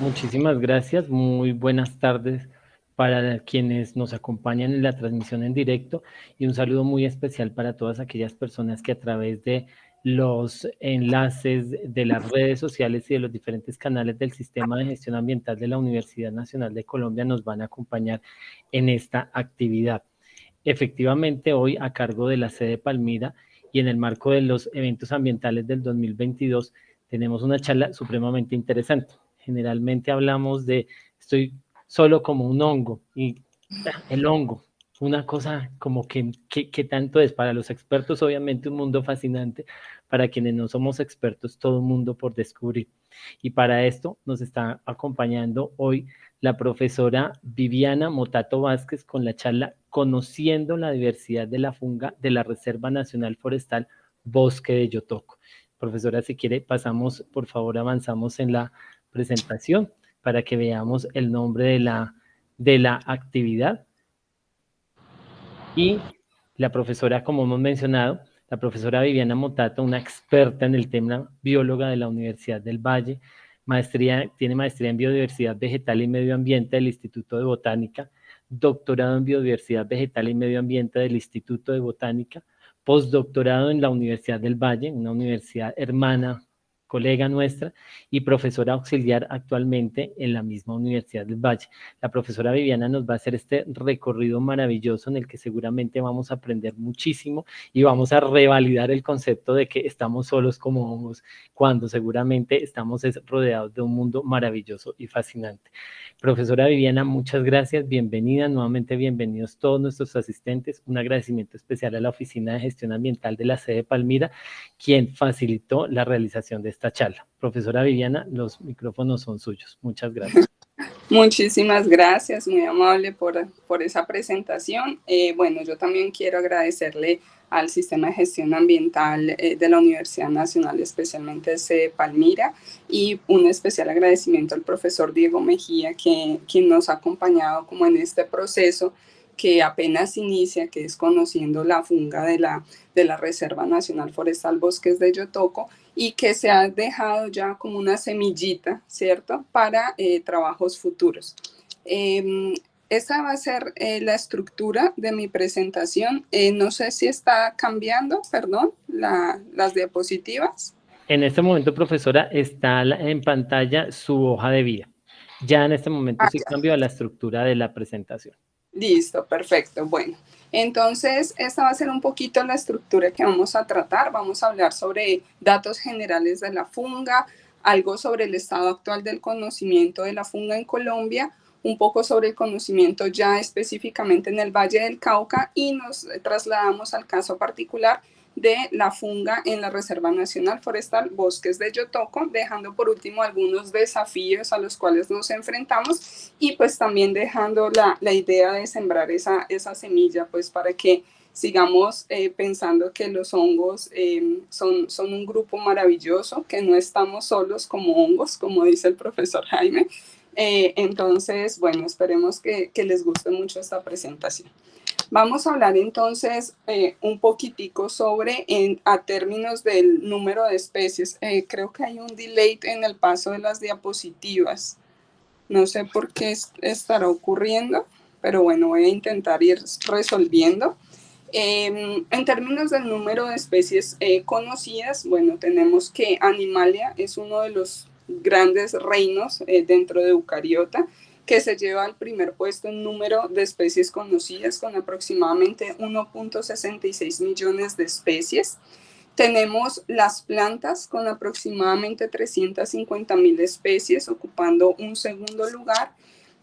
Muchísimas gracias, muy buenas tardes para quienes nos acompañan en la transmisión en directo y un saludo muy especial para todas aquellas personas que a través de los enlaces de las redes sociales y de los diferentes canales del Sistema de Gestión Ambiental de la Universidad Nacional de Colombia nos van a acompañar en esta actividad. Efectivamente, hoy a cargo de la sede Palmira y en el marco de los eventos ambientales del 2022 tenemos una charla supremamente interesante. Generalmente hablamos de estoy solo como un hongo y el hongo, una cosa como que tanto es para los expertos, obviamente un mundo fascinante, para quienes no somos expertos, todo un mundo por descubrir. Y para esto nos está acompañando hoy la profesora Viviana Motato Vázquez con la charla Conociendo la diversidad de la funga de la Reserva Nacional Forestal Bosque de Yotoco. Profesora, si quiere, pasamos, por favor, avanzamos en la presentación para que veamos el nombre de la actividad. Y la profesora, como hemos mencionado, la profesora Viviana Motato, una experta en el tema, bióloga de la Universidad del Valle, tiene maestría en biodiversidad vegetal y medio ambiente del Instituto de Botánica, doctorado en biodiversidad vegetal y medio ambiente del Instituto de Botánica, postdoctorado en la Universidad del Valle, una universidad hermana, colega nuestra, y profesora auxiliar actualmente en la misma Universidad del Valle. La profesora Viviana nos va a hacer este recorrido maravilloso en el que seguramente vamos a aprender muchísimo y vamos a revalidar el concepto de que estamos solos como hongos, cuando seguramente estamos rodeados de un mundo maravilloso y fascinante. Profesora Viviana, muchas gracias, bienvenida, nuevamente bienvenidos todos nuestros asistentes, un agradecimiento especial a la Oficina de Gestión Ambiental de la sede Palmira, quien facilitó la realización de esta charla. Profesora Viviana, los micrófonos son suyos, muchas gracias. Muchísimas gracias, muy amable por esa presentación. Bueno, yo también quiero agradecerle al Sistema de Gestión Ambiental de la Universidad Nacional, especialmente de Palmira, y un especial agradecimiento al profesor Diego Mejía, quien nos ha acompañado como en este proceso que apenas inicia, que es conociendo la funga de la Reserva Nacional Forestal Bosques de Yotoco, y que se ha dejado ya como una semillita, ¿cierto?, para trabajos futuros. Esa va a ser la estructura de mi presentación. No sé si está cambiando, perdón, las diapositivas. En este momento, profesora, está en pantalla su hoja de vida. Ya en este momento sí cambió la estructura de la presentación. Listo, perfecto. Bueno, entonces esta va a ser un poquito la estructura que vamos a tratar. Vamos a hablar sobre datos generales de la funga, algo sobre el estado actual del conocimiento de la funga en Colombia, un poco sobre el conocimiento ya específicamente en el Valle del Cauca, y nos trasladamos al caso particular de la funga en la Reserva Nacional Forestal Bosques de Yotoco, dejando por último algunos desafíos a los cuales nos enfrentamos, y pues también dejando la idea de sembrar esa semilla, pues para que sigamos pensando que los hongos son un grupo maravilloso, que no estamos solos como hongos, como dice el profesor Jaime. Entonces, bueno, esperemos que les guste mucho esta presentación. Vamos a hablar entonces un poquitico sobre, a términos del número de especies. Creo que hay un delay en el paso de las diapositivas. No sé por qué estará ocurriendo, pero bueno, voy a intentar ir resolviendo. En términos del número de especies conocidas, bueno, tenemos que Animalia es uno de los grandes reinos dentro de Eucariota, que se lleva al primer puesto en número de especies conocidas, con aproximadamente 1.66 millones de especies. Tenemos las plantas con aproximadamente 350.000 especies, ocupando un segundo lugar.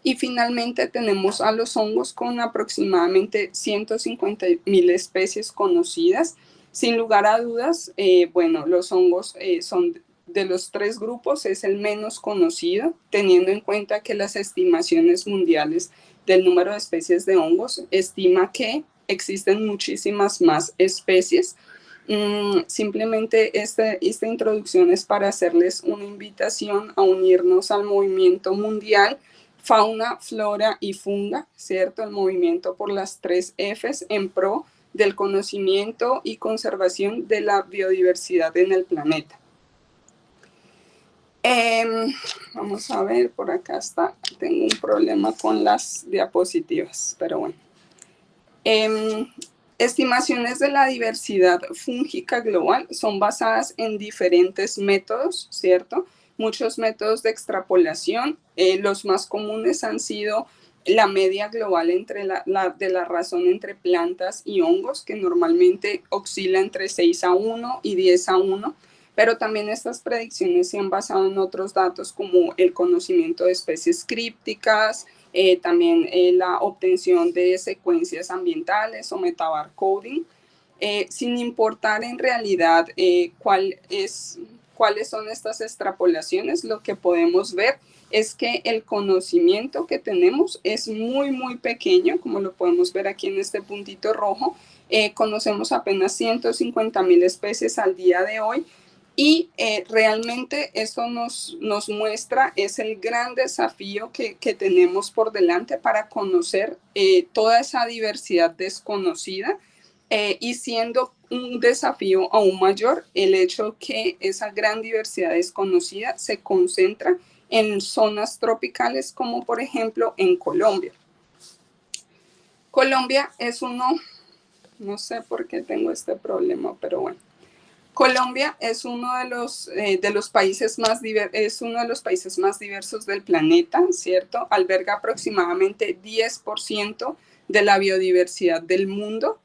Y finalmente tenemos a los hongos con aproximadamente 150.000 especies conocidas. Sin lugar a dudas, bueno, los hongos son de los tres grupos, es el menos conocido, teniendo en cuenta que las estimaciones mundiales del número de especies de hongos estima que existen muchísimas más especies. Simplemente esta introducción es para hacerles una invitación a unirnos al movimiento mundial Fauna, Flora y Funga, ¿cierto? El movimiento por las 3 Fs en pro del conocimiento y conservación de la biodiversidad en el planeta. Vamos a ver, por acá está, tengo un problema con las diapositivas, pero bueno. Estimaciones de la diversidad fúngica global son basadas en diferentes métodos, ¿cierto? Muchos métodos de extrapolación. Los más comunes han sido la media global entre de la razón entre plantas y hongos, que normalmente oscila entre 6:1 y 10:1, pero también estas predicciones se han basado en otros datos como el conocimiento de especies crípticas, también la obtención de secuencias ambientales o metabarcoding, sin importar en realidad cuáles son estas extrapolaciones. Lo que podemos ver es que el conocimiento que tenemos es muy, muy pequeño, como lo podemos ver aquí en este puntito rojo. Conocemos apenas 150.000 especies al día de hoy, y realmente esto nos muestra es el gran desafío que tenemos por delante para conocer toda esa diversidad desconocida, y siendo un desafío aún mayor el hecho que esa gran diversidad desconocida se concentra en zonas tropicales como por ejemplo en Colombia. Colombia es no sé por qué tengo este problema, pero bueno. Colombia es uno de los países más diversos del planeta, ¿cierto? Alberga aproximadamente 10% de la biodiversidad del mundo.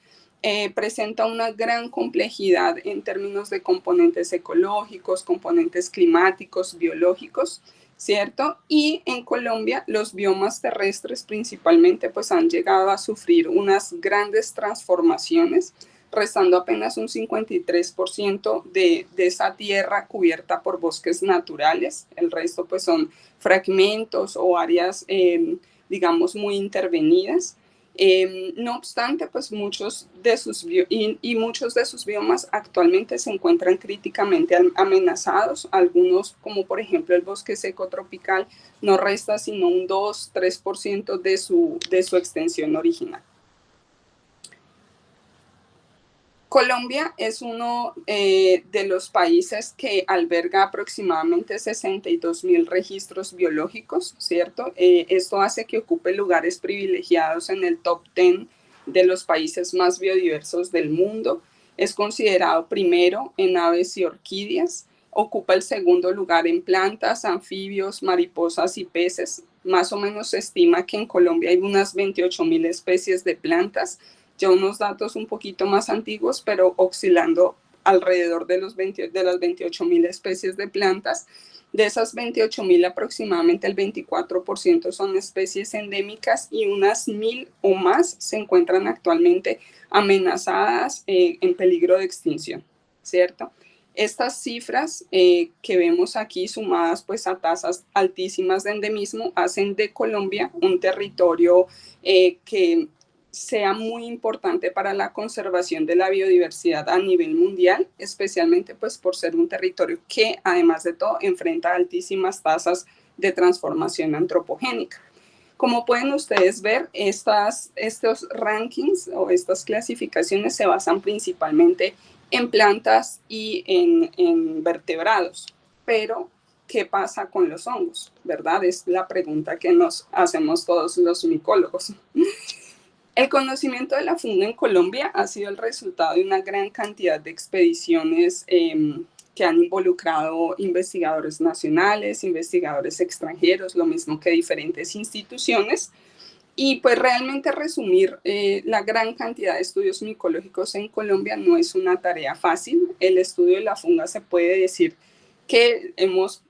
Presenta una gran complejidad en términos de componentes ecológicos, componentes climáticos, biológicos, ¿cierto? Y en Colombia los biomas terrestres principalmente pues han llegado a sufrir unas grandes transformaciones, restando apenas un 53% de esa tierra cubierta por bosques naturales. El resto pues son fragmentos o áreas, digamos, muy intervenidas. No obstante, pues muchos de sus biomas actualmente se encuentran críticamente amenazados. Algunos, como por ejemplo el bosque seco tropical, no resta sino un 2-3% de su extensión original. Colombia es uno de los países que alberga aproximadamente 62.000 registros biológicos, ¿cierto? Esto hace que ocupe lugares privilegiados en el top 10 de los países más biodiversos del mundo. Es considerado primero en aves y orquídeas. Ocupa el segundo lugar en plantas, anfibios, mariposas y peces. Más o menos se estima que en Colombia hay unas 28.000 especies de plantas, ya unos datos un poquito más antiguos, pero oscilando alrededor de las 28.000 especies de plantas. De esas 28.000, aproximadamente el 24% son especies endémicas y unas 1.000 o más se encuentran actualmente amenazadas, en peligro de extinción, ¿cierto? Estas cifras que vemos aquí sumadas pues a tasas altísimas de endemismo hacen de Colombia un territorio que sea muy importante para la conservación de la biodiversidad a nivel mundial, especialmente pues por ser un territorio que además de todo enfrenta altísimas tasas de transformación antropogénica. Como pueden ustedes ver, estos rankings o estas clasificaciones se basan principalmente en plantas y en vertebrados, pero ¿qué pasa con los hongos? ¿Verdad? Es la pregunta que nos hacemos todos los micólogos. El conocimiento de la funga en Colombia ha sido el resultado de una gran cantidad de expediciones que han involucrado investigadores nacionales, investigadores extranjeros, lo mismo que diferentes instituciones. Y pues realmente resumir la gran cantidad de estudios micológicos en Colombia no es una tarea fácil. El estudio de la funga se puede decir que hemos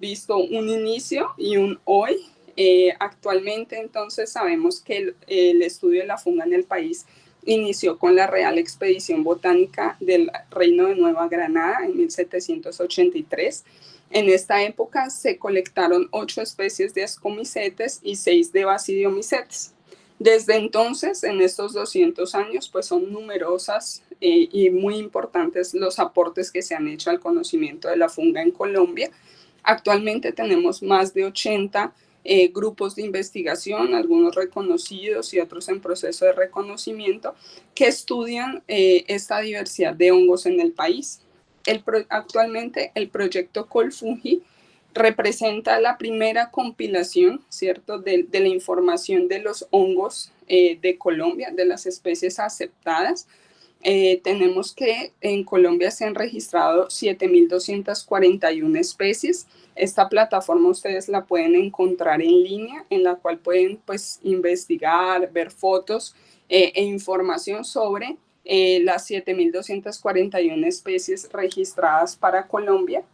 visto un inicio y un hoy. Actualmente entonces sabemos que el estudio de la funga en el país inició con la Real Expedición Botánica del Reino de Nueva Granada en 1783. En esta época se colectaron 8 especies de ascomicetes y 6 de basidiomicetes. Desde entonces, en estos 200 años, pues son numerosas y muy importantes los aportes que se han hecho al conocimiento de la funga en Colombia. Actualmente tenemos más de 80 grupos de investigación, algunos reconocidos y otros en proceso de reconocimiento, que estudian esta diversidad de hongos en el país. Actualmente el proyecto Colfungi representa la primera compilación, ¿cierto?, de la información de los hongos de Colombia, de las especies aceptadas. Tenemos que en Colombia se han registrado 7.241 especies. Esta plataforma ustedes la pueden encontrar en línea, en la cual pueden pues investigar, ver fotos e información sobre las 7.241 especies registradas para Colombia.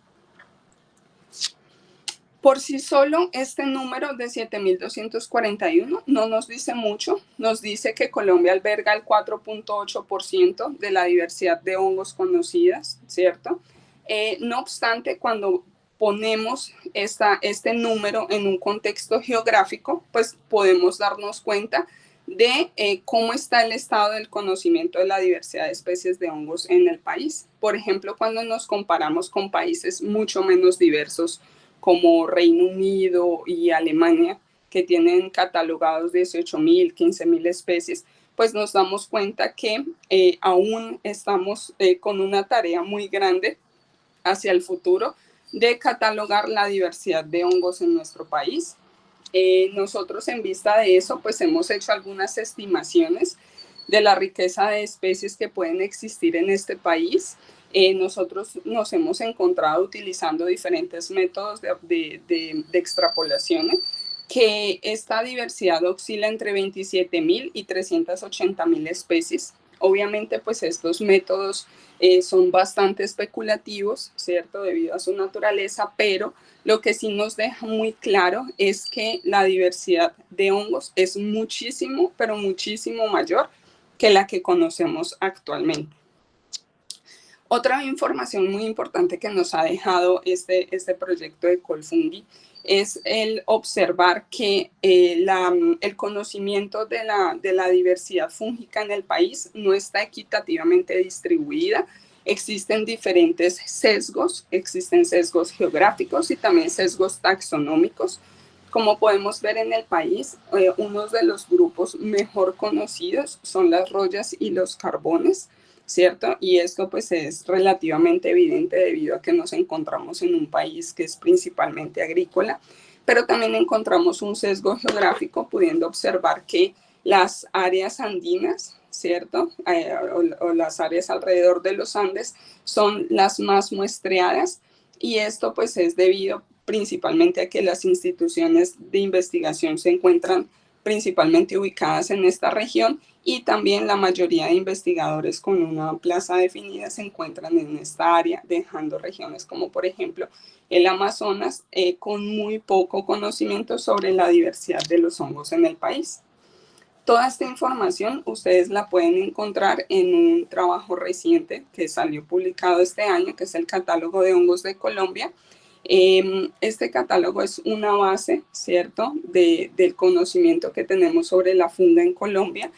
Por sí solo, este número de 7.241 no nos dice mucho. Nos dice que Colombia alberga el 4.8% de la diversidad de hongos conocidas, ¿cierto? No obstante, cuando ponemos este número en un contexto geográfico, pues podemos darnos cuenta de cómo está el estado del conocimiento de la diversidad de especies de hongos en el país. Por ejemplo, cuando nos comparamos con países mucho menos diversos, como Reino Unido y Alemania, que tienen catalogados 18.000, 15.000 especies, pues nos damos cuenta que aún estamos con una tarea muy grande hacia el futuro de catalogar la diversidad de hongos en nuestro país. Nosotros en vista de eso, pues hemos hecho algunas estimaciones de la riqueza de especies que pueden existir en este país. Nosotros nos hemos encontrado utilizando diferentes métodos de extrapolaciones, que esta diversidad oscila entre 27.000 y 380.000 especies. Obviamente, pues estos métodos son bastante especulativos, ¿cierto? Debido a su naturaleza, pero lo que sí nos deja muy claro es que la diversidad de hongos es muchísimo, pero muchísimo mayor que la que conocemos actualmente. Otra información muy importante que nos ha dejado este proyecto de Colfungi es el observar que el conocimiento de la diversidad fúngica en el país no está equitativamente distribuida. Existen diferentes sesgos, existen sesgos geográficos y también sesgos taxonómicos. Como podemos ver en el país, uno de los grupos mejor conocidos son las rollas y los carbones, ¿cierto? Y esto pues es relativamente evidente debido a que nos encontramos en un país que es principalmente agrícola, pero también encontramos un sesgo geográfico pudiendo observar que las áreas andinas, ¿cierto? O las áreas alrededor de los Andes son las más muestreadas, y esto pues es debido principalmente a que las instituciones de investigación se encuentran principalmente ubicadas en esta región, y también la mayoría de investigadores con una plaza definida se encuentran en esta área, dejando regiones como por ejemplo el Amazonas con muy poco conocimiento sobre la diversidad de los hongos en el país. Toda esta información ustedes la pueden encontrar en un trabajo reciente que salió publicado este año, que es el Catálogo de Hongos de Colombia. Este catálogo es una base, ¿cierto?, del conocimiento que tenemos sobre la funga en Colombia.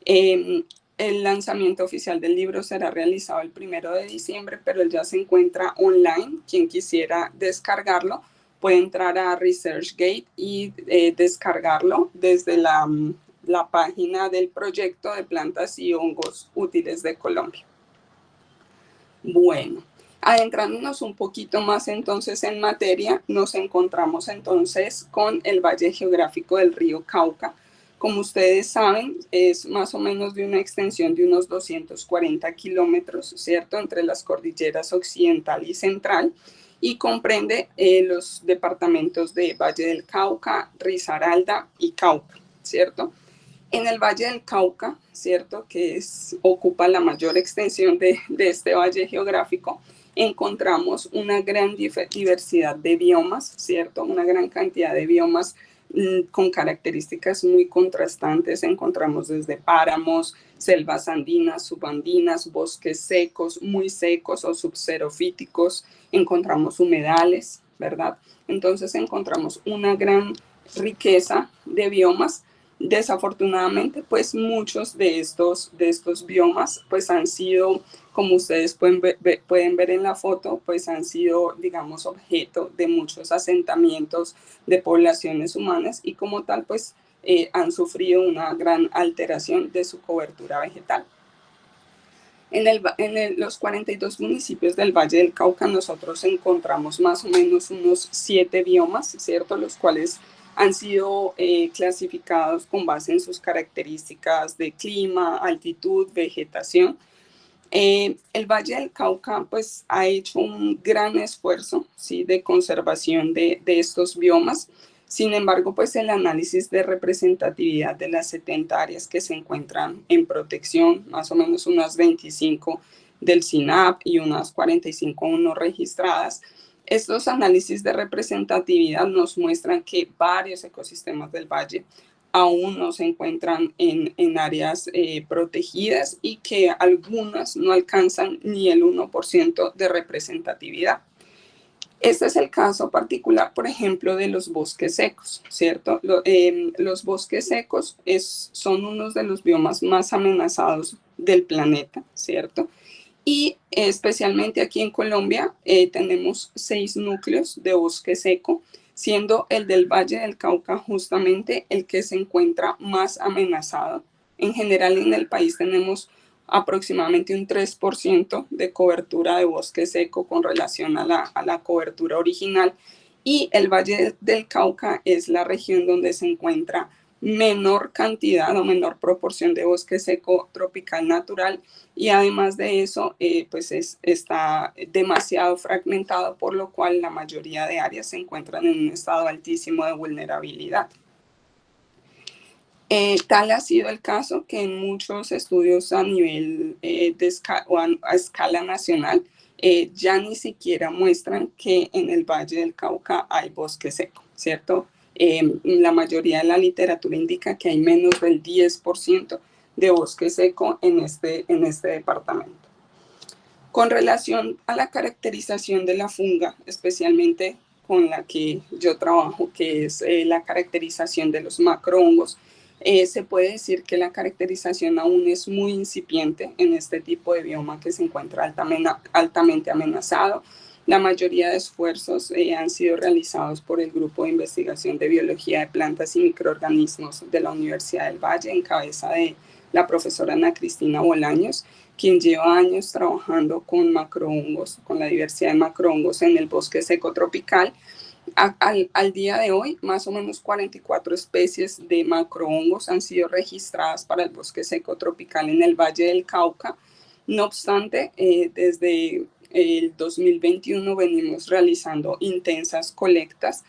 El lanzamiento oficial del libro será realizado el 1 de diciembre, pero él ya se encuentra online. Quien quisiera descargarlo puede entrar a ResearchGate y descargarlo desde la página del proyecto de plantas y hongos útiles de Colombia. Bueno, adentrándonos un poquito más entonces en materia, nos encontramos entonces con el Valle Geográfico del Río Cauca. Como ustedes saben, es más o menos de una extensión de unos 240 kilómetros, ¿cierto?, entre las cordilleras occidental y central, y comprende los departamentos de Valle del Cauca, Risaralda y Cauca, ¿cierto? En el Valle del Cauca, ¿cierto?, que ocupa la mayor extensión de este valle geográfico, encontramos una gran diversidad de biomas, ¿cierto?, una gran cantidad de biomas con características muy contrastantes. Encontramos desde páramos, selvas andinas, subandinas, bosques secos, muy secos o subxerofíticos, encontramos humedales, ¿verdad? Entonces encontramos una gran riqueza de biomas. Desafortunadamente, pues muchos de estos biomas pues han sido, como ustedes pueden ver en la foto, pues han sido, digamos, objeto de muchos asentamientos de poblaciones humanas, y como tal pues han sufrido una gran alteración de su cobertura vegetal. Los 42 municipios del Valle del Cauca nosotros encontramos más o menos unos 7 biomas, ¿cierto? Los cuales han sido clasificados con base en sus características de clima, altitud, vegetación. El Valle del Cauca pues ha hecho un gran esfuerzo, ¿sí?, de conservación de estos biomas. Sin embargo, pues el análisis de representatividad de las 70 áreas que se encuentran en protección, más o menos unas 25 del SINAP y unas 45 aún no registradas, estos análisis de representatividad nos muestran que varios ecosistemas del valle aún no se encuentran en áreas protegidas y que algunas no alcanzan ni el 1% de representatividad. Este es el caso particular, por ejemplo, de los bosques secos, ¿cierto? Los bosques secos son unos de los biomas más amenazados del planeta, ¿cierto? Y especialmente aquí en Colombia tenemos 6 núcleos de bosque seco, siendo el del Valle del Cauca justamente el que se encuentra más amenazado. En general en el país tenemos aproximadamente un 3% de cobertura de bosque seco con relación a la cobertura original, y el Valle del Cauca es la región donde se encuentra menor cantidad o menor proporción de bosque seco tropical natural, y además de eso pues está demasiado fragmentado, por lo cual la mayoría de áreas se encuentran en un estado altísimo de vulnerabilidad. Tal ha sido el caso que en muchos estudios a nivel a escala nacional ya ni siquiera muestran que en el Valle del Cauca hay bosque seco, ¿cierto? La mayoría de la literatura indica que hay menos del 10% de bosque seco en este departamento. Con relación a la caracterización de la funga, especialmente con la que yo trabajo, que es la caracterización de los macrohongos, se puede decir que la caracterización aún es muy incipiente en este tipo de bioma que se encuentra altamente amenazado. La mayoría de esfuerzos han sido realizados por el Grupo de Investigación de Biología de Plantas y Microorganismos de la Universidad del Valle, en cabeza de la profesora Ana Cristina Bolaños, quien lleva años trabajando con macrohongos, con la diversidad de macrohongos en el bosque seco tropical. Al día de hoy, más o menos 44 especies de macrohongos han sido registradas para el bosque seco tropical en el Valle del Cauca. No obstante, desde el 2021 venimos realizando intensas colectas.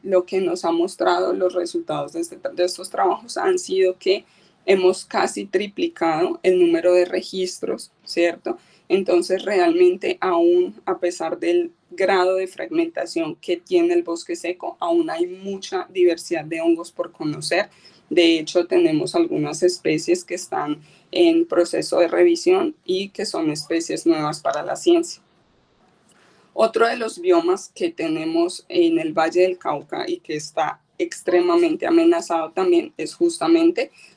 Lo que nos ha mostrado los resultados de estos trabajos han sido que hemos casi triplicado el número de registros, ¿cierto? Entonces, realmente aún, a pesar del grado de fragmentación que tiene el bosque seco, aún hay mucha diversidad de hongos por conocer. De hecho, tenemos algunas especies que están en proceso de revisión y que son especies nuevas para la ciencia. Otro de los biomas que tenemos en el Valle del Cauca y que está extremadamente amenazado también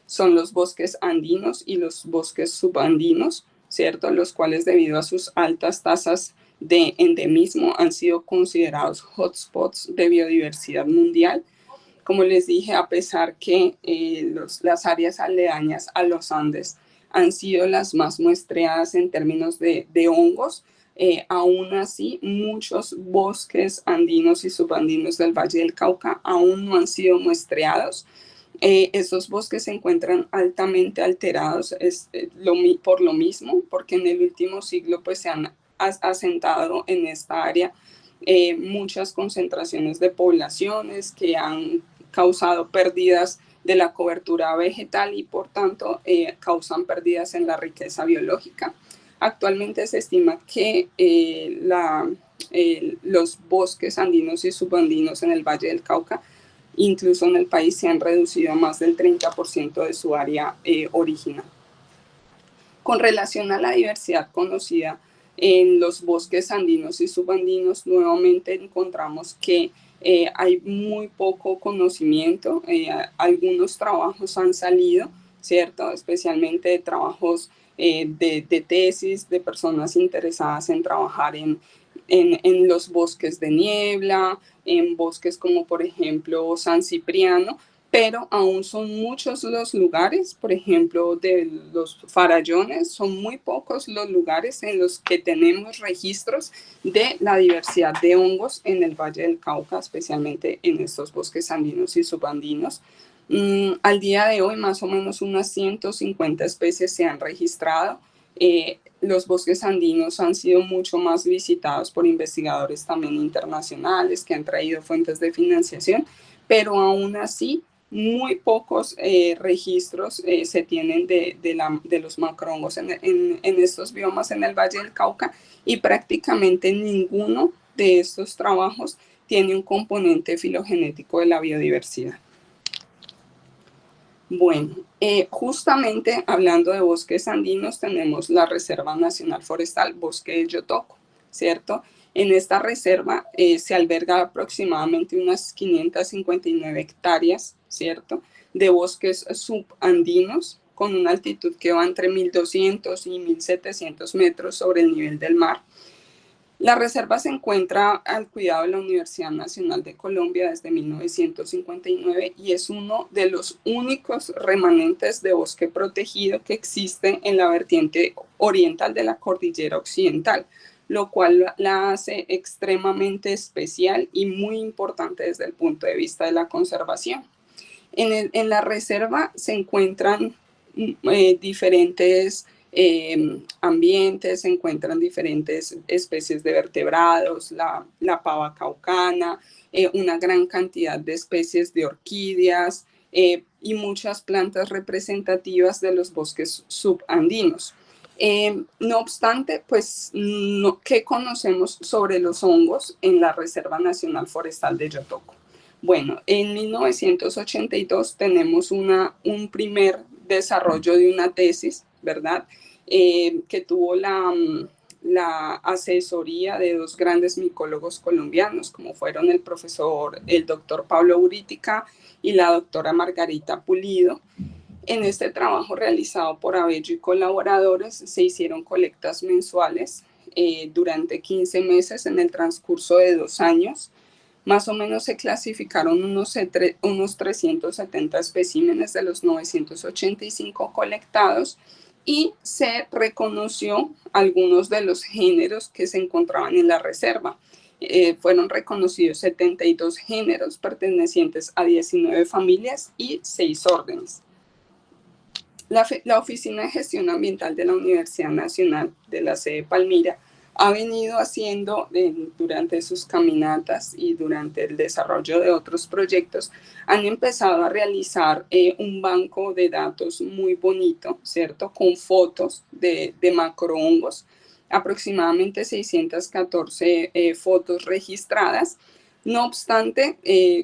son los bosques andinos y los bosques subandinos, ¿cierto? Los cuales, debido a sus altas tasas de endemismo, han sido considerados hotspots de biodiversidad mundial. Como les dije, a pesar que las áreas aledañas a los Andes han sido las más muestreadas en términos de hongos, aún así muchos bosques andinos y subandinos del Valle del Cauca aún no han sido muestreados. Estos bosques se encuentran altamente alterados por lo mismo, porque en el último siglo pues, se han asentado en esta área muchas concentraciones de poblaciones que han causado pérdidas de la cobertura vegetal y por tanto causan pérdidas en la riqueza biológica. Actualmente se estima que los bosques andinos y subandinos en el Valle del Cauca, incluso en el país, se han reducido a más del 30% de su área original. Con relación a la diversidad conocida en los bosques andinos y subandinos, nuevamente encontramos que hay muy poco conocimiento. Algunos trabajos han salido, ¿cierto? Especialmente trabajos de tesis de personas interesadas en trabajar en los bosques de niebla, en bosques como por ejemplo San Cipriano, pero aún son muchos los lugares, por ejemplo, de los farallones, son muy pocos los lugares en los que tenemos registros de la diversidad de hongos en el Valle del Cauca, especialmente en estos bosques andinos y subandinos. Al día de hoy, más o menos unas 150 especies se han registrado. Los bosques andinos han sido mucho más visitados por investigadores también internacionales que han traído fuentes de financiación, pero aún así muy pocos registros se tienen de los macrohongos en estos biomas en el Valle del Cauca, y prácticamente ninguno de estos trabajos tiene un componente filogenético de la biodiversidad. Bueno, justamente hablando de bosques andinos, tenemos la Reserva Nacional Forestal Bosque del Yotoco, ¿cierto? En esta reserva se alberga aproximadamente unas 559 hectáreas, ¿cierto?, de bosques subandinos con una altitud que va entre 1.200 y 1.700 metros sobre el nivel del mar. La reserva se encuentra al cuidado de la Universidad Nacional de Colombia desde 1959 y es uno de los únicos remanentes de bosque protegido que existe en la vertiente oriental de la cordillera occidental, lo cual la hace extremadamente especial y muy importante desde el punto de vista de la conservación. En la reserva se encuentran diferentes ambientes, se encuentran diferentes especies de vertebrados, la pava caucana, una gran cantidad de especies de orquídeas y muchas plantas representativas de los bosques subandinos. No obstante, pues, ¿qué conocemos sobre los hongos en la Reserva Nacional Forestal de Yotoco? Bueno, en 1982 tenemos un primer desarrollo de una tesis, ¿verdad?, que tuvo la asesoría de dos grandes micólogos colombianos, como fueron el doctor Pablo Urítica y la doctora Margarita Pulido. En este trabajo realizado por Abello y colaboradores se hicieron colectas mensuales durante 15 meses en el transcurso de 2 años. Más o menos se clasificaron unos 370 especímenes de los 985 colectados y se reconoció algunos de los géneros que se encontraban en la reserva. Fueron reconocidos 72 géneros pertenecientes a 19 familias y 6 órdenes. La Oficina de Gestión Ambiental de la Universidad Nacional de la sede Palmira ha venido haciendo durante sus caminatas y durante el desarrollo de otros proyectos, han empezado a realizar un banco de datos muy bonito, ¿cierto?, con fotos de macrohongos, aproximadamente 614 fotos registradas. No obstante,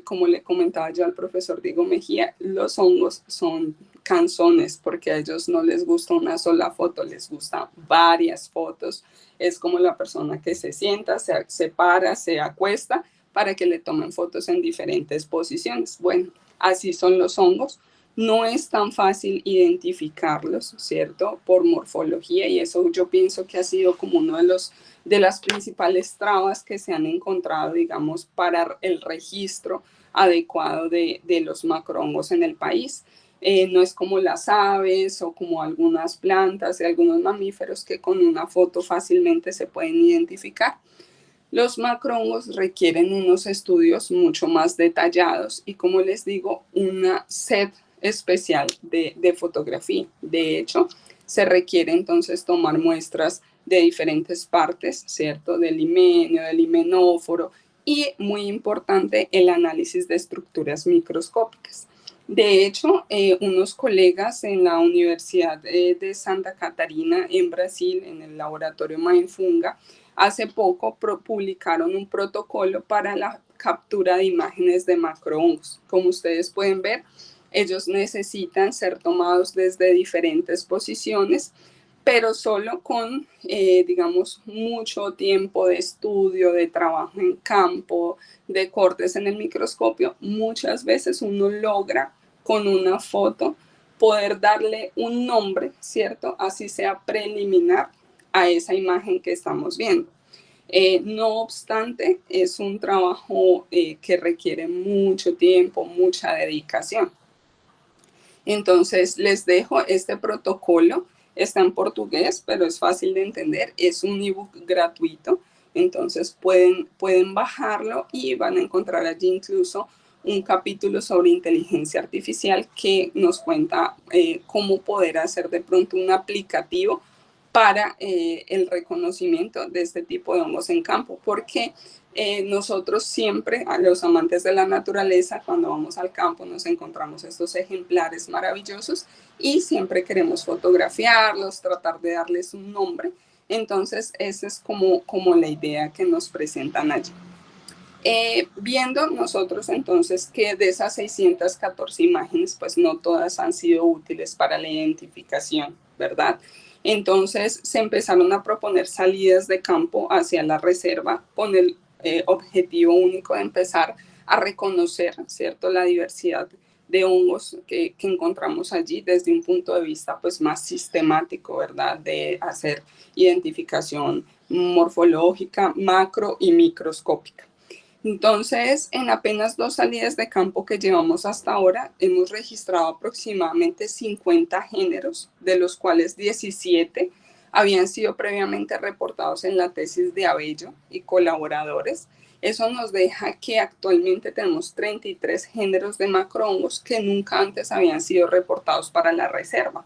como le comentaba yo al profesor Diego Mejía, los hongos son canzones porque a ellos no les gusta una sola foto, les gustan varias fotos. Es como la persona que se sienta, se para, se acuesta para que le tomen fotos en diferentes posiciones. Bueno, así son los hongos. No es tan fácil identificarlos, ¿cierto?, por morfología, y eso yo pienso que ha sido como uno de las principales trabas que se han encontrado, digamos, para el registro adecuado de los macrohongos en el país. No es como las aves o como algunas plantas y algunos mamíferos que con una foto fácilmente se pueden identificar. Los macrohongos requieren unos estudios mucho más detallados y, como les digo, una set especial de fotografía. De hecho, se requiere entonces tomar muestras de diferentes partes, ¿cierto?, del himenio, del himenóforo y, muy importante, el análisis de estructuras microscópicas. De hecho, unos colegas en la Universidad de Santa Catarina en Brasil, en el laboratorio Mainfunga, hace poco publicaron un protocolo para la captura de imágenes de macrohongos. Como ustedes pueden ver, ellos necesitan ser tomados desde diferentes posiciones, pero solo con, digamos, mucho tiempo de estudio, de trabajo en campo, de cortes en el microscopio. Muchas veces uno logra con una foto poder darle un nombre, ¿cierto?, así sea preliminar, a esa imagen que estamos viendo. No obstante, es un trabajo que requiere mucho tiempo, mucha dedicación. Entonces, les dejo este protocolo. Está en portugués, pero es fácil de entender. Es un ebook gratuito. Entonces, pueden bajarlo y van a encontrar allí incluso un capítulo sobre inteligencia artificial que nos cuenta cómo poder hacer de pronto un aplicativo para el reconocimiento de este tipo de hongos en campo, porque nosotros siempre, a los amantes de la naturaleza, cuando vamos al campo nos encontramos estos ejemplares maravillosos y siempre queremos fotografiarlos, tratar de darles un nombre. Entonces, esa es como la idea que nos presentan allí. Viendo nosotros entonces que de esas 614 imágenes, pues no todas han sido útiles para la identificación, ¿verdad? Entonces se empezaron a proponer salidas de campo hacia la reserva con el objetivo único de empezar a reconocer, ¿cierto?, la diversidad de hongos que encontramos allí desde un punto de vista pues más sistemático, ¿verdad?, de hacer identificación morfológica, macro y microscópica. Entonces, en apenas 2 salidas de campo que llevamos hasta ahora, hemos registrado aproximadamente 50 géneros, de los cuales 17 habían sido previamente reportados en la tesis de Abello y colaboradores. Eso nos deja que actualmente tenemos 33 géneros de macrohongos que nunca antes habían sido reportados para la reserva.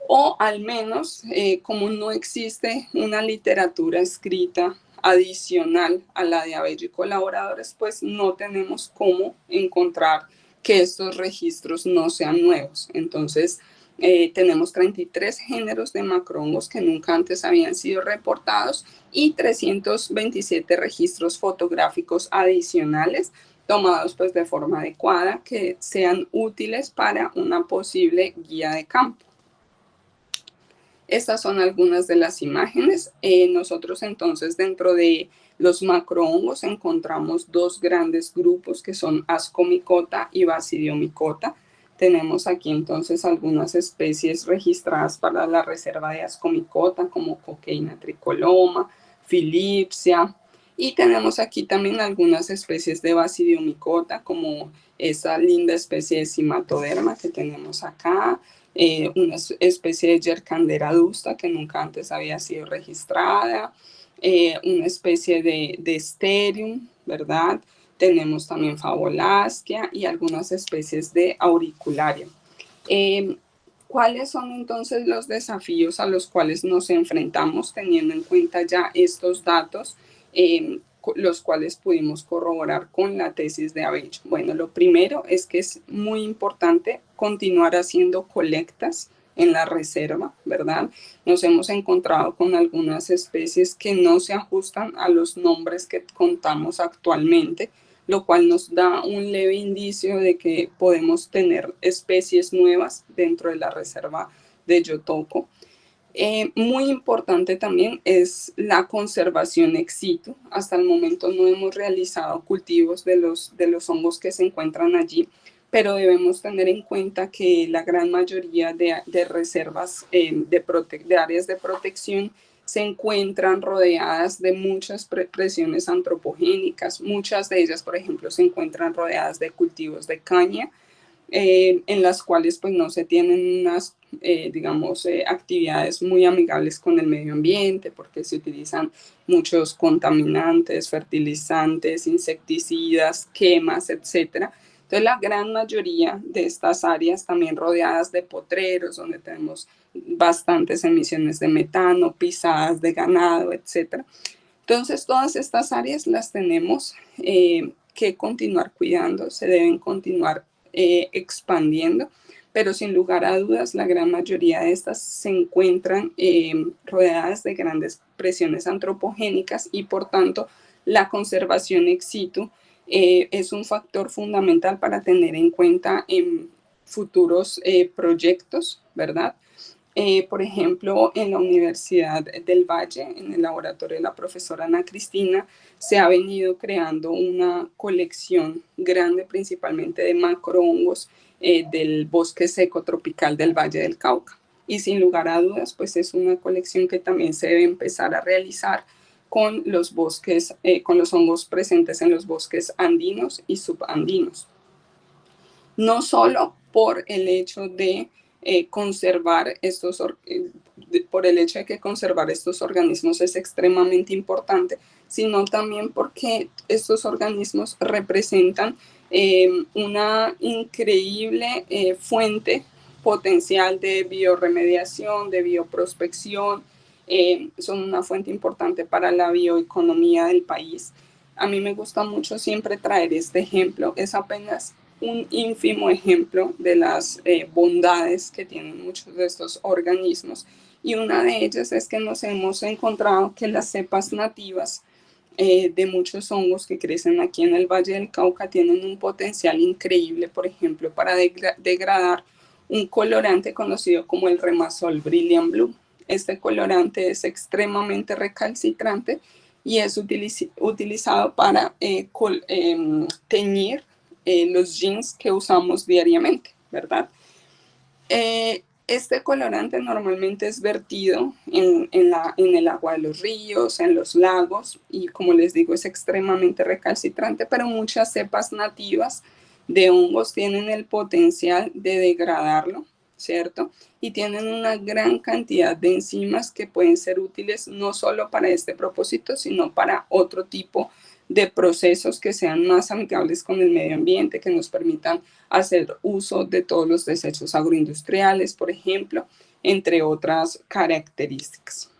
O al menos, como no existe una literatura escrita adicional a la de Abello y colaboradores, pues no tenemos cómo encontrar que estos registros no sean nuevos. Entonces, tenemos 33 géneros de macrohongos que nunca antes habían sido reportados y 327 registros fotográficos adicionales tomados pues de forma adecuada que sean útiles para una posible guía de campo. Estas son algunas de las imágenes. Nosotros entonces dentro de los macrohongos encontramos 2 grandes grupos que son Ascomycota y Basidiomycota. Tenemos aquí entonces algunas especies registradas para la reserva de Ascomycota como Coqueina tricoloma, Philipsia, y tenemos aquí también algunas especies de Basidiomycota como esa linda especie de Cimatoderma que tenemos acá, una especie de Yerkandera adusta que nunca antes había sido registrada, una especie de Sterium, ¿verdad? Tenemos también Favolasquia y algunas especies de Auricularia. ¿Cuáles son entonces los desafíos a los cuales nos enfrentamos teniendo en cuenta ya estos datos, los cuales pudimos corroborar con la tesis de Abello? Bueno, lo primero es que es muy importante continuar haciendo colectas en la reserva, ¿verdad? Nos hemos encontrado con algunas especies que no se ajustan a los nombres que contamos actualmente, lo cual nos da un leve indicio de que podemos tener especies nuevas dentro de la reserva de Yotoco. Muy importante también es la conservación ex situ. Hasta el momento no hemos realizado cultivos de los hongos que se encuentran allí, pero debemos tener en cuenta que la gran mayoría de reservas de áreas de protección se encuentran rodeadas de muchas presiones antropogénicas. Muchas de ellas, por ejemplo, se encuentran rodeadas de cultivos de caña, en las cuales pues no se tienen unas, digamos, actividades muy amigables con el medio ambiente, porque se utilizan muchos contaminantes, fertilizantes, insecticidas, quemas, etcétera. Entonces, la gran mayoría de estas áreas también rodeadas de potreros, donde tenemos bastantes emisiones de metano, pisadas de ganado, etcétera. Entonces, todas estas áreas las tenemos que continuar cuidando, se deben continuar expandiendo, pero sin lugar a dudas, la gran mayoría de estas se encuentran rodeadas de grandes presiones antropogénicas y, por tanto, la conservación ex situ es un factor fundamental para tener en cuenta en futuros proyectos, ¿verdad? Por ejemplo, en la Universidad del Valle, en el laboratorio de la profesora Ana Cristina, se ha venido creando una colección grande, principalmente de macrohongos del bosque seco tropical del Valle del Cauca. Y sin lugar a dudas, pues es una colección que también se debe empezar a realizar con los bosques, con los hongos presentes en los bosques andinos y subandinos. No solo por el hecho de conservar por el hecho de que conservar estos organismos es extremadamente importante, sino también porque estos organismos representan una increíble fuente potencial de bioremediación, de bioprospección, son una fuente importante para la bioeconomía del país. A mí me gusta mucho siempre traer este ejemplo, es apenas un ínfimo ejemplo de las bondades que tienen muchos de estos organismos, y una de ellas es que nos hemos encontrado que las cepas nativas de muchos hongos que crecen aquí en el Valle del Cauca tienen un potencial increíble, por ejemplo, para degradar un colorante conocido como el Remasol Brilliant Blue. Este colorante es extremadamente recalcitrante y es utilizado para teñir los jeans que usamos diariamente, ¿verdad? Este colorante normalmente es vertido en el agua de los ríos, en los lagos, y como les digo, es extremadamente recalcitrante, pero muchas cepas nativas de hongos tienen el potencial de degradarlo, ¿cierto? Y tienen una gran cantidad de enzimas que pueden ser útiles no solo para este propósito, sino para otro tipo de procesos que sean más amigables con el medio ambiente, que nos permitan hacer uso de todos los desechos agroindustriales, por ejemplo, entre otras características.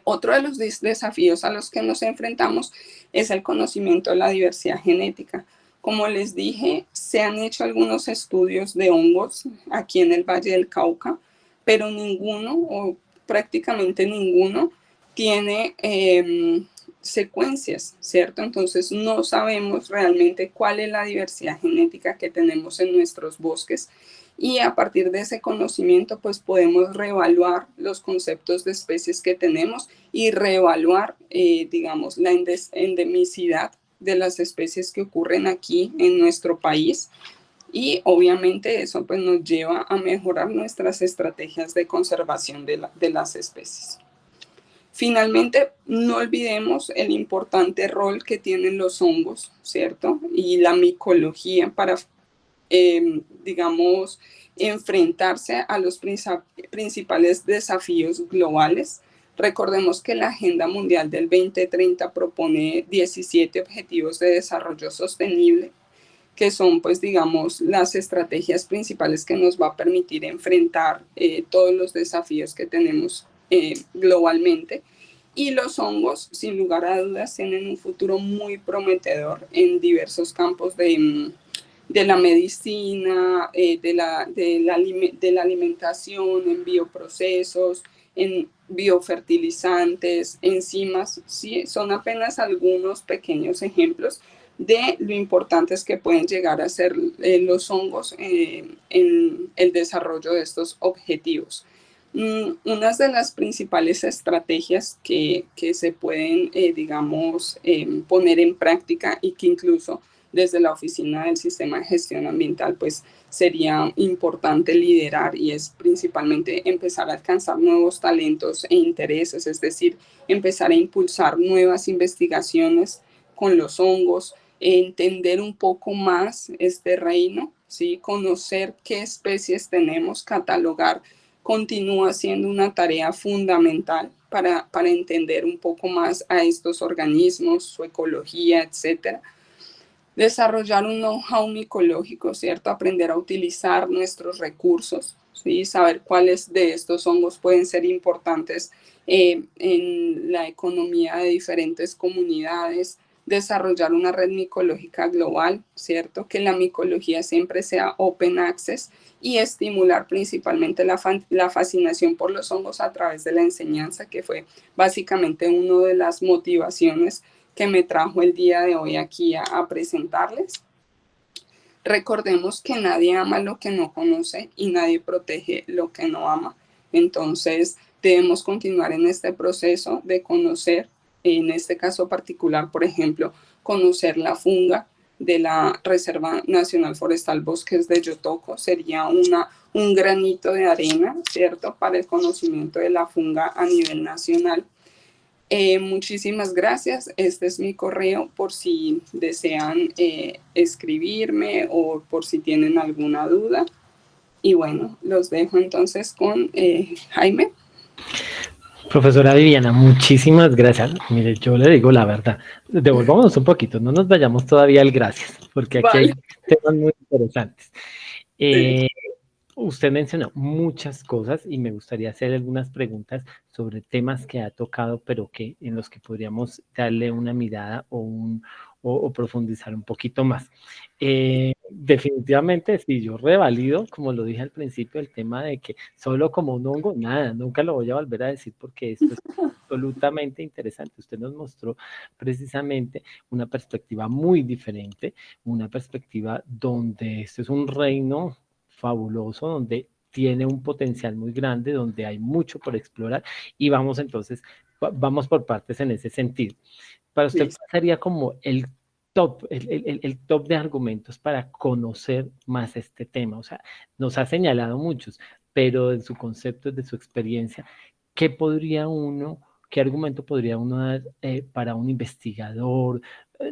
Otro de los desafíos a los que nos enfrentamos es el conocimiento de la diversidad genética. Como les dije, se han hecho algunos estudios de hongos aquí en el Valle del Cauca, pero ninguno o prácticamente ninguno tiene secuencias, ¿cierto? Entonces no sabemos realmente cuál es la diversidad genética que tenemos en nuestros bosques, y a partir de ese conocimiento pues podemos reevaluar los conceptos de especies que tenemos y reevaluar, digamos, la endemicidad de las especies que ocurren aquí en nuestro país, y obviamente eso pues nos lleva a mejorar nuestras estrategias de conservación de las especies. Finalmente, no olvidemos el importante rol que tienen los hongos, ¿cierto? Y la micología para, digamos, enfrentarse a los principales desafíos globales. Recordemos que la Agenda Mundial del 2030 propone 17 Objetivos de Desarrollo Sostenible, que son, pues, digamos, las estrategias principales que nos va a permitir enfrentar todos los desafíos que tenemos globalmente. Y los hongos, sin lugar a dudas, tienen un futuro muy prometedor en diversos campos de la medicina, de la alimentación, en bioprocesos, en biofertilizantes, enzimas. Sí, son apenas algunos pequeños ejemplos de lo importantes que pueden llegar a ser los hongos en el desarrollo de estos objetivos. Una de las principales estrategias que se pueden, digamos, poner en práctica, y que incluso desde la Oficina del Sistema de Gestión Ambiental pues sería importante liderar, y es principalmente empezar a alcanzar nuevos talentos e intereses, es decir, empezar a impulsar nuevas investigaciones con los hongos, entender un poco más este reino, ¿sí? Conocer qué especies tenemos, catalogar continúa siendo una tarea fundamental para entender un poco más a estos organismos, su ecología, etcétera. Desarrollar un know-how micológico, ¿cierto? Aprender a utilizar nuestros recursos, ¿sí? Saber cuáles de estos hongos pueden ser importantes en la economía de diferentes comunidades. Desarrollar una red micológica global, ¿cierto? Que la micología siempre sea open access, y estimular principalmente la fascinación por los hongos a través de la enseñanza, que fue básicamente una de las motivaciones que me trajo el día de hoy aquí a presentarles. Recordemos que nadie ama lo que no conoce y nadie protege lo que no ama. Entonces debemos continuar en este proceso de conocer, en este caso particular, por ejemplo, conocer la funga de la Reserva Nacional Forestal Bosques de Yotoco sería un granito de arena, ¿cierto?, para el conocimiento de la funga a nivel nacional. Muchísimas gracias. Este es mi correo por si desean escribirme o por si tienen alguna duda. Y bueno, los dejo entonces con Jaime. Profesora Viviana, muchísimas gracias. Mire, yo le digo la verdad, devolvámonos un poquito, no nos vayamos todavía al gracias, porque aquí Vale. hay temas muy interesantes. Sí. Eh, Usted mencionó muchas cosas y me gustaría hacer algunas preguntas sobre temas que ha tocado, pero que en los que podríamos darle una mirada o profundizar un poquito más. Definitivamente, sí, yo revalido, como lo dije al principio, el tema de que solo como un hongo, nada, nunca lo voy a volver a decir porque esto es absolutamente interesante. Usted nos mostró precisamente una perspectiva muy diferente, una perspectiva donde esto es un reino fabuloso, donde tiene un potencial muy grande, donde hay mucho por explorar y vamos entonces, vamos por partes en ese sentido. Para usted, Listo. ¿cuál sería como el top, el top de argumentos para conocer más este tema? O sea, nos ha señalado muchos, pero en su concepto, de su experiencia, ¿qué podría uno, qué argumento podría uno dar para un investigador,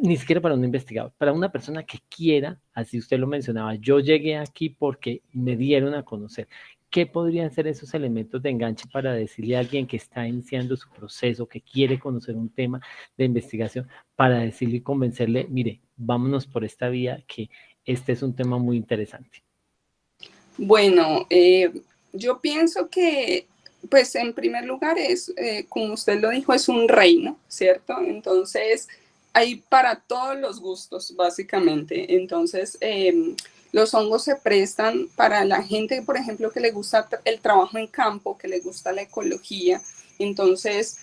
ni siquiera para un investigador, para una persona que quiera, así usted lo mencionaba, yo llegué aquí porque me dieron a conocer? ¿Qué podrían ser esos elementos de enganche para decirle a alguien que está iniciando su proceso, que quiere conocer un tema de investigación, para decirle y convencerle, mire, vámonos por esta vía, que este es un tema muy interesante? Bueno, yo pienso que, pues en primer lugar es, como usted lo dijo, es un reino, ¿cierto? Entonces, hay para todos los gustos, básicamente. Entonces, los hongos se prestan para la gente, por ejemplo, que le gusta el trabajo en campo, que le gusta la ecología. Entonces,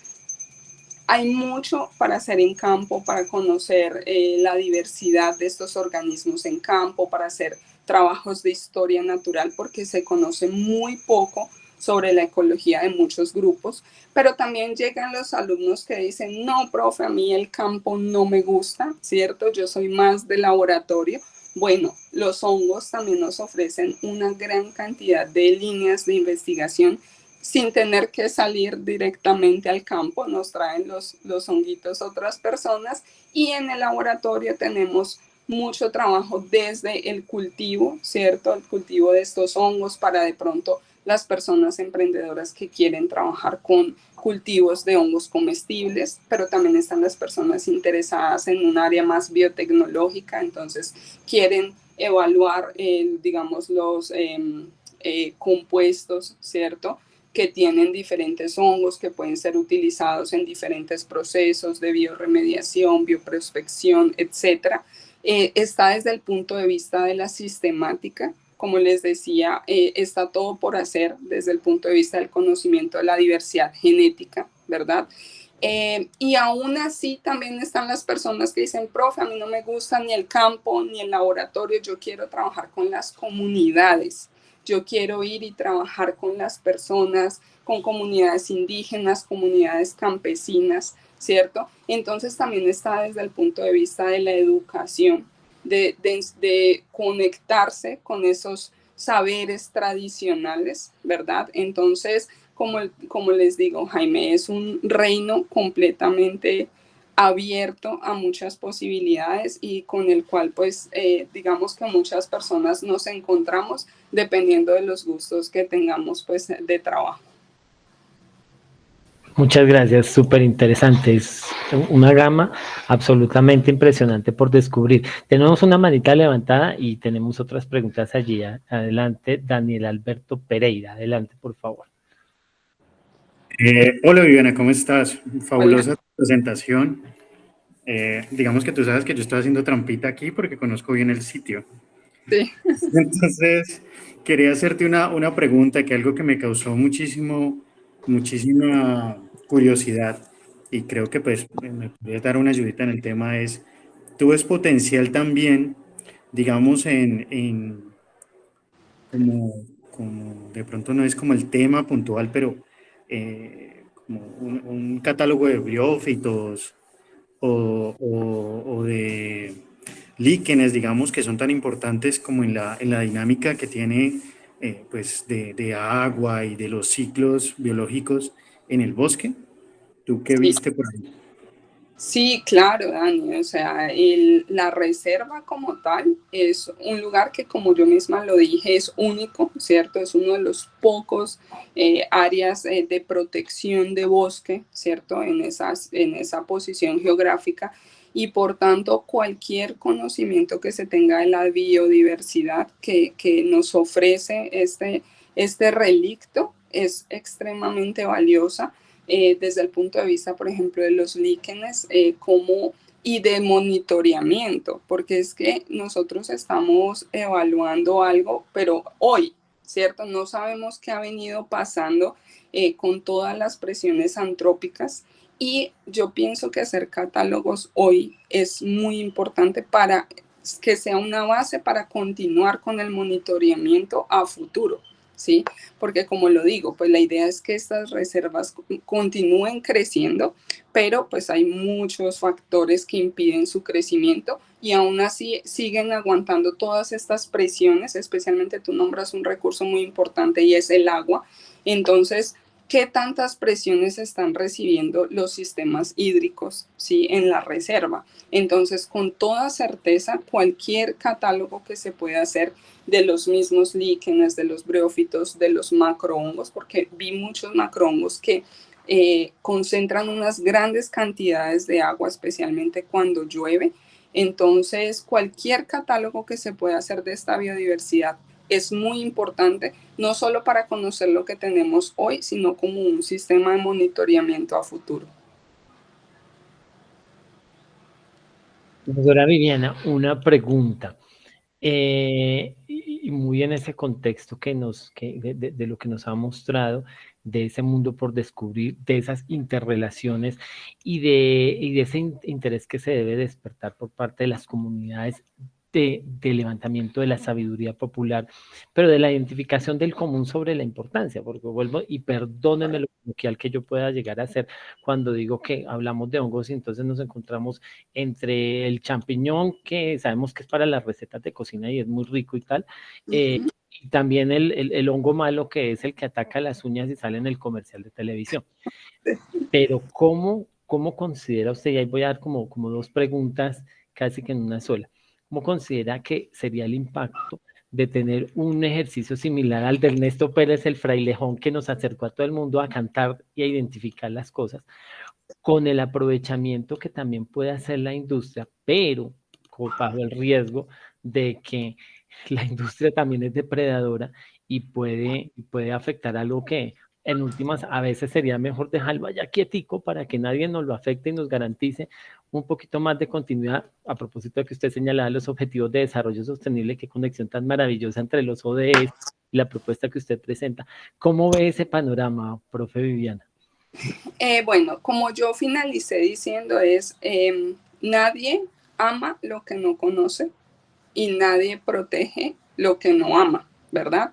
hay mucho para hacer en campo, para conocer la diversidad de estos organismos en campo, para hacer trabajos de historia natural, porque se conoce muy poco sobre la ecología de muchos grupos, pero también llegan los alumnos que dicen, no, profe, a mí el campo no me gusta, ¿cierto? Yo soy más de laboratorio. Bueno, los hongos también nos ofrecen una gran cantidad de líneas de investigación sin tener que salir directamente al campo, nos traen los honguitos otras personas y en el laboratorio tenemos mucho trabajo desde el cultivo, ¿cierto? El cultivo de estos hongos para de pronto las personas emprendedoras que quieren trabajar con cultivos de hongos comestibles, pero también están las personas interesadas en un área más biotecnológica, entonces quieren evaluar, digamos, los compuestos, ¿cierto? Que tienen diferentes hongos que pueden ser utilizados en diferentes procesos de bioremediación, bioprospección, etcétera. Está desde el punto de vista de la sistemática. Como les decía, está todo por hacer desde el punto de vista del conocimiento de la diversidad genética, ¿verdad? Y aún así también están las personas que dicen, profe, a mí no me gusta ni el campo ni el laboratorio, yo quiero trabajar con las comunidades. Yo quiero ir y trabajar con las personas, con comunidades indígenas, comunidades campesinas, ¿cierto? Entonces también está desde el punto de vista de la educación, de conectarse con esos saberes tradicionales, ¿verdad? Entonces, como les digo, Jaime, es un reino completamente abierto a muchas posibilidades y con el cual pues digamos que muchas personas nos encontramos dependiendo de los gustos que tengamos pues de trabajo. Muchas gracias, súper interesante. Es una gama absolutamente impresionante por descubrir. Tenemos una manita levantada y tenemos otras preguntas allí. Adelante, Daniel Alberto Pereira. Adelante, por favor. Hola Viviana, ¿cómo estás? Hola. Fabulosa presentación. Digamos que tú sabes que yo estoy haciendo trampita aquí porque conozco bien el sitio. Sí. Entonces, quería hacerte una pregunta, que algo que me causó muchísima curiosidad y creo que pues me podría dar una ayudita en el tema es, ¿tú ves potencial también, digamos, como de pronto no es como el tema puntual, pero como un catálogo de briófitos o de líquenes, digamos, que son tan importantes como en la dinámica que tiene pues de agua y de los ciclos biológicos en el bosque? ¿Tú qué Sí. viste por ahí? Sí, claro, Dani. O sea, la reserva como tal es un lugar que, como yo misma lo dije, es único, ¿cierto? Es uno de los pocos áreas de protección de bosque, ¿cierto? En esa posición geográfica. Y por tanto, cualquier conocimiento que se tenga de la biodiversidad que nos ofrece este relicto es extremadamente valiosa desde el punto de vista, por ejemplo, de los líquenes y de monitoreamiento, porque es que nosotros estamos evaluando algo, pero hoy, ¿cierto? No sabemos qué ha venido pasando con todas las presiones antrópicas y yo pienso que hacer catálogos hoy es muy importante para que sea una base para continuar con el monitoreamiento a futuro. ¿Sí? Porque como lo digo, pues la idea es que estas reservas continúen creciendo, pero pues hay muchos factores que impiden su crecimiento y aún así siguen aguantando todas estas presiones, especialmente tú nombras un recurso muy importante y es el agua. Entonces, ¿qué tantas presiones están recibiendo los sistemas hídricos, ¿sí? En la reserva? Entonces, con toda certeza, cualquier catálogo que se pueda hacer de los mismos líquenes, de los briófitos, de los macrohongos, porque vi muchos macrohongos que concentran unas grandes cantidades de agua, especialmente cuando llueve. Entonces, cualquier catálogo que se pueda hacer de esta biodiversidad es muy importante, no solo para conocer lo que tenemos hoy, sino como un sistema de monitoreamiento a futuro. Profesora Viviana, una pregunta. Y muy en ese contexto de lo que nos ha mostrado, de ese mundo por descubrir, de esas interrelaciones y de ese interés que se debe despertar por parte de las comunidades de levantamiento de la sabiduría popular, pero de la identificación del común sobre la importancia, porque vuelvo y perdónenme lo coloquial que yo pueda llegar a hacer cuando digo que hablamos de hongos y entonces nos encontramos entre el champiñón, que sabemos que es para las recetas de cocina y es muy rico y tal, y también el hongo malo, que es el que ataca las uñas y sale en el comercial de televisión. Pero ¿cómo considera usted, y ahí voy a dar como dos preguntas casi que en una sola, ¿cómo considera que sería el impacto de tener un ejercicio similar al de Ernesto Pérez, el frailejón, que nos acercó a todo el mundo a cantar y a identificar las cosas, con el aprovechamiento que también puede hacer la industria, pero bajo el riesgo de que la industria también es depredadora y puede afectar algo que en últimas a veces sería mejor dejarlo allá quietico para que nadie nos lo afecte y nos garantice un poquito más de continuidad? A propósito de que usted señalaba los objetivos de desarrollo sostenible, qué conexión tan maravillosa entre los ODS y la propuesta que usted presenta. ¿Cómo ve ese panorama, profe Viviana? Bueno, como yo finalicé diciendo es, nadie ama lo que no conoce y nadie protege lo que no ama, ¿verdad?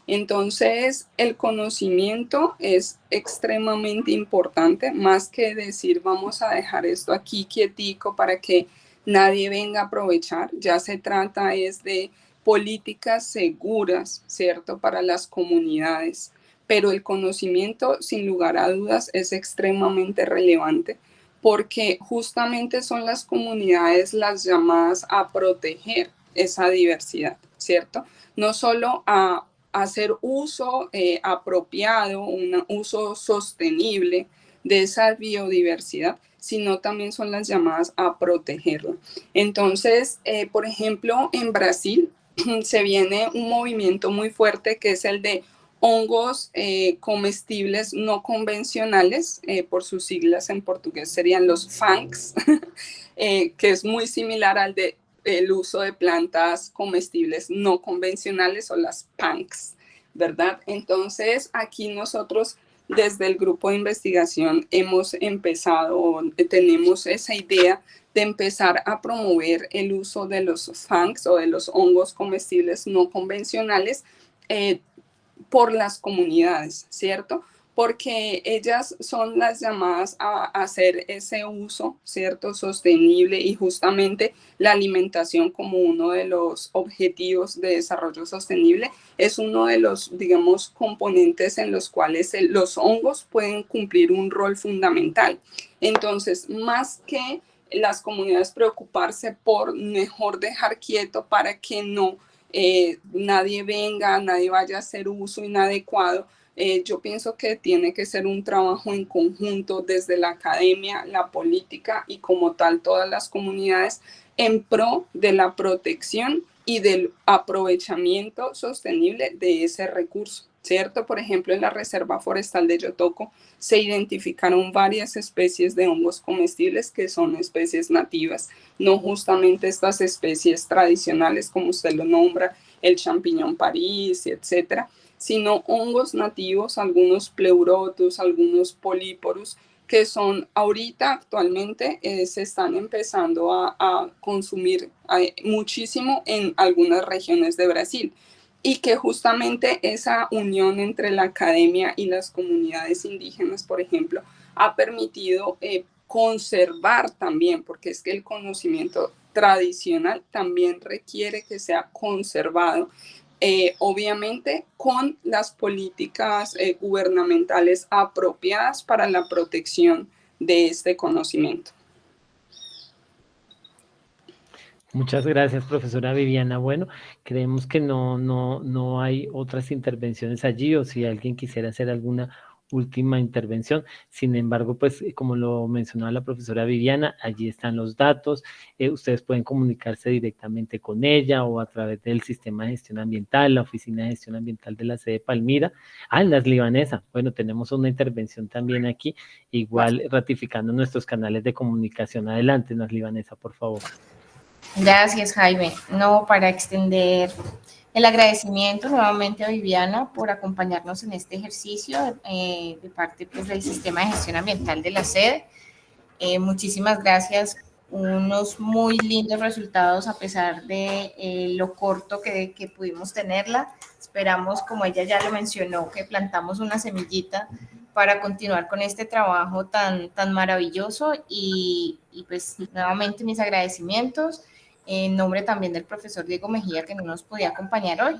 Entonces, el conocimiento es extremadamente importante, más que decir vamos a dejar esto aquí quietico para que nadie venga a aprovechar. Ya se trata es de políticas seguras, ¿cierto? Para las comunidades. Pero el conocimiento, sin lugar a dudas, es extremadamente relevante porque justamente son las comunidades las llamadas a proteger esa diversidad, ¿cierto? No solo a hacer uso apropiado, un uso sostenible de esa biodiversidad, sino también son las llamadas a protegerla. Entonces, por ejemplo, en Brasil se viene un movimiento muy fuerte que es el de hongos comestibles no convencionales, por sus siglas en portugués serían los FANCs, que es muy similar al de el uso de plantas comestibles no convencionales o las PANCs, ¿verdad? Entonces, aquí nosotros desde el grupo de investigación hemos empezado, tenemos esa idea de empezar a promover el uso de los FANCs o de los hongos comestibles no convencionales por las comunidades, ¿cierto? porque ellas son las llamadas a hacer ese uso, ¿cierto?, sostenible, y justamente la alimentación como uno de los objetivos de desarrollo sostenible es uno de los, digamos, componentes en los cuales los hongos pueden cumplir un rol fundamental. Entonces, más que las comunidades preocuparse por mejor dejar quieto para que no nadie venga, nadie vaya a hacer uso inadecuado, yo pienso que tiene que ser un trabajo en conjunto desde la academia, la política y como tal todas las comunidades en pro de la protección y del aprovechamiento sostenible de ese recurso, ¿cierto? Por ejemplo, en la Reserva Forestal de Yotoco se identificaron varias especies de hongos comestibles que son especies nativas, no justamente estas especies tradicionales como usted lo nombra, el champiñón París, etcétera, sino hongos nativos, algunos pleurotus, algunos políporos, que son ahorita actualmente se están empezando a consumir muchísimo en algunas regiones de Brasil, y que justamente esa unión entre la academia y las comunidades indígenas, por ejemplo, ha permitido conservar también, porque es que el conocimiento tradicional también requiere que sea conservado, obviamente con las políticas gubernamentales apropiadas para la protección de este conocimiento. Muchas gracias, profesora Viviana. Bueno, creemos que no hay otras intervenciones allí, o si alguien quisiera hacer alguna última intervención. Sin embargo, pues como lo mencionaba la profesora Viviana, allí están los datos. Ustedes pueden comunicarse directamente con ella o a través del sistema de gestión ambiental, la oficina de gestión ambiental de la sede Palmira. En las Libanesa. Bueno, tenemos una intervención también aquí, igual ratificando nuestros canales de comunicación. Adelante, Nas Libanesa, por favor. Gracias, Jaime. No, para extender el agradecimiento nuevamente a Viviana por acompañarnos en este ejercicio de parte pues, del Sistema de Gestión Ambiental de la sede. Muchísimas gracias. Unos muy lindos resultados a pesar de lo corto que pudimos tenerla. Esperamos, como ella ya lo mencionó, que plantamos una semillita para continuar con este trabajo tan maravilloso y pues nuevamente mis agradecimientos en nombre también del profesor Diego Mejía, que no nos podía acompañar hoy,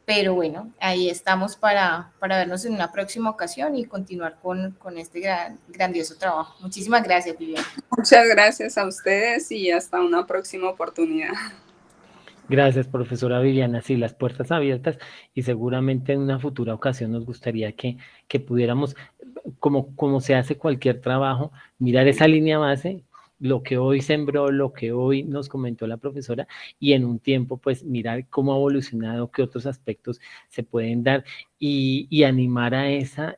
pero bueno, ahí estamos para vernos en una próxima ocasión y continuar con este grandioso trabajo. Muchísimas gracias, Viviana. Muchas gracias a ustedes y hasta una próxima oportunidad. Gracias, profesora Viviana. Sí, las puertas abiertas, y seguramente en una futura ocasión nos gustaría que pudiéramos, como se hace cualquier trabajo, mirar esa línea base, lo que hoy sembró, lo que hoy nos comentó la profesora, y en un tiempo pues mirar cómo ha evolucionado, qué otros aspectos se pueden dar y animar a esa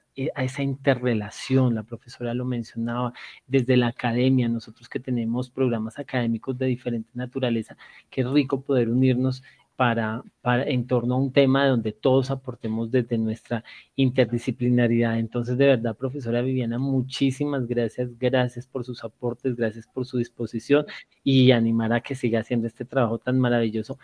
interrelación. La profesora lo mencionaba, desde la academia, nosotros que tenemos programas académicos de diferente naturaleza, qué rico poder unirnos para en torno a un tema donde todos aportemos desde nuestra interdisciplinaridad. Entonces, de verdad, profesora Viviana, muchísimas gracias, gracias por sus aportes, gracias por su disposición y animar a que siga haciendo este trabajo tan maravilloso,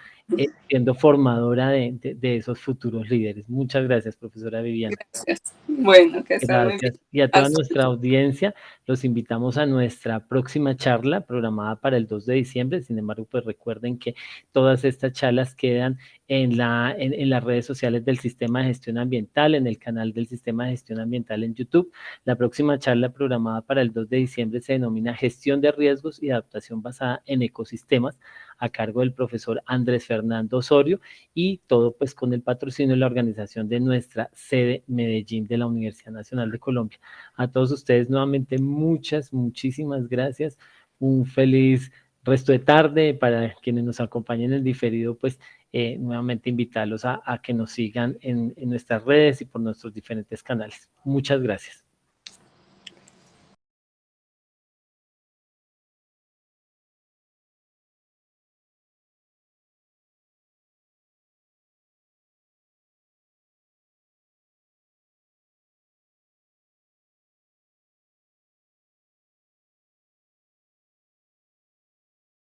siendo formadora de esos futuros líderes. Muchas gracias, profesora Viviana. Gracias. Bueno, que estén muy bien. Y a toda nuestra audiencia, los invitamos a nuestra próxima charla programada para el 2 de diciembre. Sin embargo, pues recuerden que todas estas charlas quedan en las redes sociales del Sistema de Gestión Ambiental, en el canal del Sistema de Gestión Ambiental en YouTube. La próxima charla programada para el 2 de diciembre se denomina Gestión de Riesgos y Adaptación basada en Ecosistemas, a cargo del profesor Andrés Fernando Osorio, y todo pues con el patrocinio de la organización de nuestra sede Medellín de la Universidad Nacional de Colombia. A todos ustedes nuevamente muchísimas gracias. Un feliz resto de tarde. Para quienes nos acompañen en el diferido, pues nuevamente invitarlos a que nos sigan en nuestras redes y por nuestros diferentes canales. Muchas gracias.